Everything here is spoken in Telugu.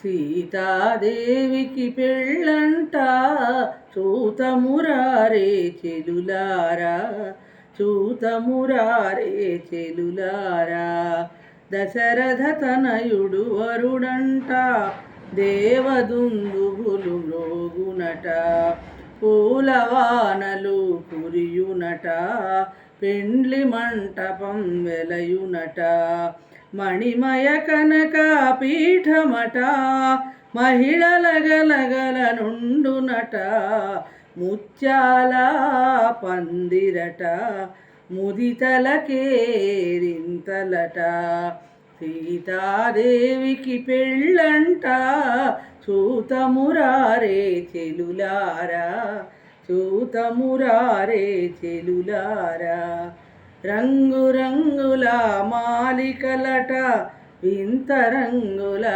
సీతాదేవికి పెళ్ళంట చూతమురారే చెలులారా, చూతమురారే చెలులారా. దశరథ తనయుడు వరుడంట దేవదుందుభులు మ్రోగునట, పూలవానలు కురియునట, పెండ్లి మంటపం వెలయునట. మణిమయ కనక పీఠమట, మహిళల గలగల నుండునట, ముత్యాల పందిరట, ముదితల కేరింతలట. సీతాదేవికి పెళ్ళంట చూతమురారే చెలులారా, చూతమురారే చెలులారా. రంగురంగుల మాలికలట, వింత రంగుల